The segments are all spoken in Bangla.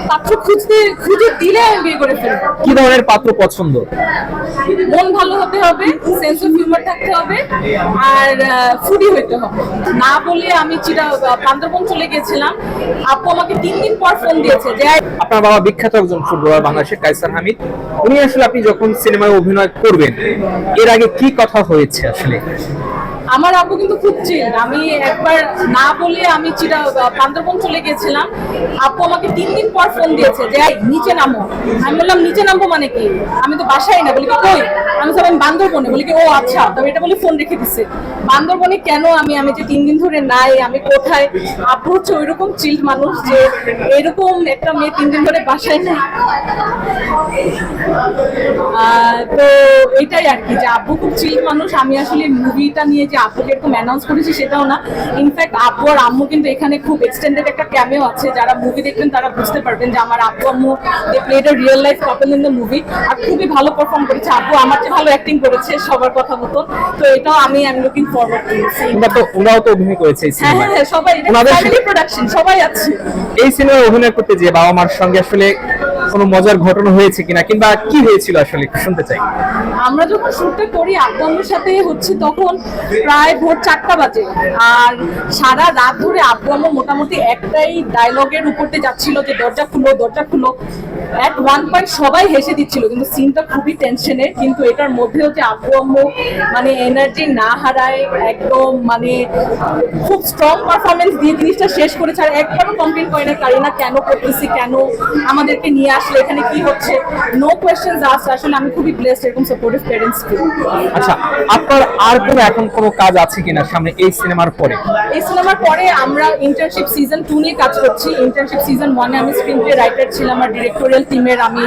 পাত্র খুঁজে দিলে আমি বিয়ে করে ফেলবো। কি ধরনের পাত্র পছন্দ? মন ভালো হতে হবে, সেন্স অফ হিউমার থাকতে হবে, আর ফুডি হইতে হবে। না বলে আমি বান্দরবন চলে গেছিলাম, আপু আমাকে 3 দিন পর ফোন দিয়েছে যে আপনার বাবা বিখ্যাত একজন ফুটবলার বাংলাদেশের কায়সার হামিদ। উনি আসলে আপনি যখন সিনেমায় অভিনয় করবেন এর আগে কি কথা হয়েছে আসলে? আমার আব্বু কিন্তু খুব চিল। আমি একবার না বলে আমি বান্দরবন চলে গেছিলাম, আব্বু আমাকে 3 দিন পর ফোন দিয়েছে যে নিচে নামো। আমি বললাম নিচে নামবো মানে কি, আমি তো বাসায় না। বলি কি কই, আমি সব বান্দরবনে। বলি কি ও আচ্ছা, তবে এটা বলে ফোন রেখে দিচ্ছে। বান্দরবনে কেন, আমি যে 3 দিন ধরে নাই, আমি কোথায়। আব্বু হচ্ছে ওইরকম চিল মানুষ যে এরকম একটা মেয়ে 3 দিন ধরে বাসায় নেই। তো এটাই আর কি, যে আব্বু খুব চিল মানুষ। আমি আসলে মুভিটা নিয়ে যে আব্বুকে এরকম অ্যানাউন্স করেছি সেটাও না। ইনফ্যাক্ট আব্বু আর আম্মু কিন্তু এখানে খুব এক্সটেন্ডেড একটা ক্যামেও আছে, যারা মুভি দেখবেন তারা বুঝতে পারবেন যে আমার আব্বু আম্মু they played a real life couple in the movie. আর খুবই ভালো পারফর্ম করেছে আব্বু, আমার চেয়ে ভালো অ্যাক্টিং করেছে সবার কথা মতো। তো এটাও আমি লুকিং ফরওয়ার্ড করছি। ওনারাও তো অভিনয় করেছে এই সিনেমায়। হ্যাঁ, সবাই ফ্যামিলি প্রোডাকশন, সবাই আছে। এই সিনেমায় অভিনয় করতে যে বাবা মার সঙ্গে আসলে কোনো মজার ঘটনা হয়েছে কিনা, কিংবা কি হয়েছিল আসলে একটু শুনতে চাই। আমরা যখন শুটটা করি আব্বু আম্মুর সাথে হচ্ছে, তখন প্রায় ভোর 4টা বাজে। আর সারা রাত ধরে আব্বু আম্মু মোটামুটি একটাই ডায়লগের উপরতে যাচ্ছিল যে দরজা খুলো, দরজা খুলো। এট ওয়ান পয়েন্ট সবাই হেসে দিচ্ছিল, কিন্তু সিনটা খুবই টেনশনের। কিন্তু এটার মধ্যে হচ্ছে আব্বু আম্মু মানে এনার্জি না হারায়, একদম মানে খুব স্ট্রং পারফরমেন্স দিয়ে জিনিসটা শেষ করেছে। আর একবারও কমপ্লেন করে না কারিনা কেন করতেছি, কেন আমাদেরকে নিয়ে আসলে, এখানে কি হচ্ছে, নো কোয়েশ্চেনস আস্কড। আসলে আমি খুবই ব্লেসড এরকম সাপোর্টিভ প্যারেন্টস পেয়ে। আচ্ছা, আপনার আর এখন কোনো কাজ আছে কিনা সামনে এই সিনেমার পরে? এই সিনেমার পরে আমরা ইন্টার্নশিপ সিজন 2 নিয়ে কাজ করছি। ইন্টার্নশিপ সিজন 1 আমি স্ক্রিনপ্লে রাইটার ছিলাম, আর ডিরেক্টোরিয়াল টিমের আমি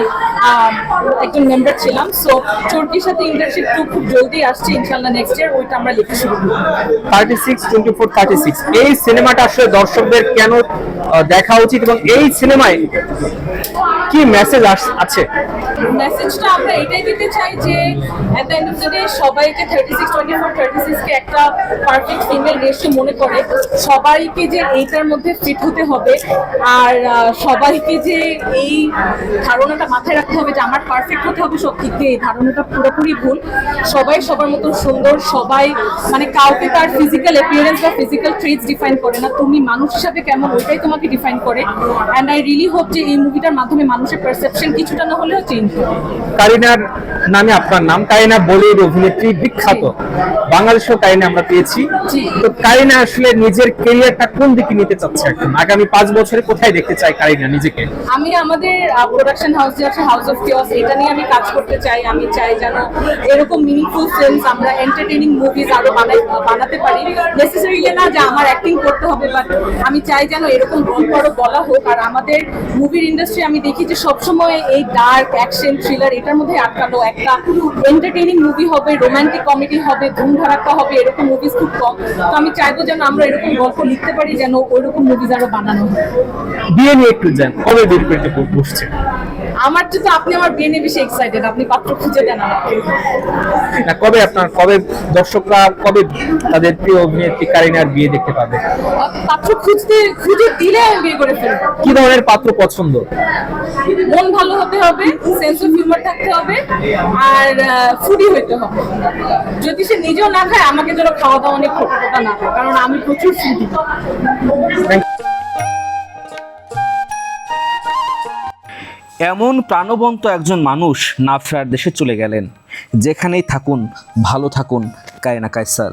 একজন মেম্বার ছিলাম। সো চরকির সাথে ইন্টার্নশিপ 2 খুব জলদি আসছে, ইনশাআল্লাহ নেক্সট ইয়ার ওইটা আমরা লিখে শুরু করব। 36 এই সিনেমাটা আসলে দর্শকদের কেন দেখা উচিত, এবং এই সিনেমায় কি মেসেজ আছে? মেসেজটা আমরা এটাই দিতে চাই যে at the end of the day সবাই যে 36 কে একটা পারফেক্ট ফিমেল রেশিও মনে করে, সবাইকে যে এইটার মধ্যে ফিট হতে হবে। আর সবাইকে যে এই ধারণাটা মাথায় রাখতে হবে যে আমার পারফেক্ট হতে হবে সব দিক দিয়ে, এই ধারণাটা পুরোপুরি ভুল। সবাই সবার মতো সুন্দর, সবাই মানে কাউকে তার ফিজিক্যাল অ্যাপিয়ারেন্স বা ফিজিক্যাল ট্রেটস ডিফাইন করে না, তুমি মানুষ হিসাবে কেমন ওইটাই তোমাকে ডিফাইন করে। অ্যান্ড আই রিয়েলি হোপ যে এই মুভিটার মাধ্যমে মানুষের পারসেপশন কিছুটা না হলেও চেঞ্জ হবে। কারিনার নামে আপনার নাম, কারিনা বলিউড অভিনেত্রী, বিখ্যাত। বাংলাদেশেও কারিনা আমরা পেয়েছি। তো কারিনা আসলে নিজের ক্যারিয়ারটা কোন দিকে নিতে চাচ্ছে এখন, আগামী 5 বছরে কোথায় দেখতে চাই কারিনা নিজেকে? আমি আমাদের প্রোডাকশন হাউস যে আছে, হাউস অফ কিওস, এটা নিয়ে আমি কাজ করতে চাই। আমি চাই যেন এরকম মিনিংফুল ফিল্মস, আমরা এন্টারটেইনিং মুভিজ আরো বানাতে পারি। নেসেসারিলি না যে আমার অ্যাক্টিং করতে হবে, বাট আমি চাই যেন এরকম গল্প আরো বলা হোক। আর আমাদের মুভির ইন্ডাস্ট্রি আমি দেখি যে সবসময় এই ডার্ক অ্যাকশন থ্রিলার এটার মধ্যে আটকানো। একটা এন্টারটেইনিং মুভি হবে, রোমান্টিক কমেডি হবে, ধুম ধারাক্কা হবে, এরকম মুভিজ খুব কম। তো আমি চাইবো যেন আমরা এরকম গল্প লিখতে পারি, যেন ওইরকম মুভিজ আরো বানানো হয়। বিয়ে নিয়ে একটু জান, কবে বিয়ে করতে বসছে? আমার তো আপনি আমার বিয়ে নিয়ে বেশি এক্সাইটেড, আপনি পাত্র খুঁজে দেন আমাকে। না, কবে দর্শকরা কবে তাদের প্রিয় অভিনেত্রী কারিনার বিয়ে দেখতে পাবে? পাত্র খুঁজে দিলে আমি বিয়ে করে ফেলবো। কি ধরনের পাত্র পছন্দ? মন ভালো হতে হবে, সেন্স অফ হিউমার থাকতে হবে, আর ফুডি হইতে হবে। যদি সে নিজেও না খায়, আমাকে যেন খাওয়া দাওয়া অনেক খোটা না হয়, কারণ আমি প্রচুর ফুডি। এমন প্রাণবন্ত একজন মানুষ না ফেরার দেশে চলে গেলেন। যেখানেই থাকুন ভালো থাকুন, কারিনা কায়সার।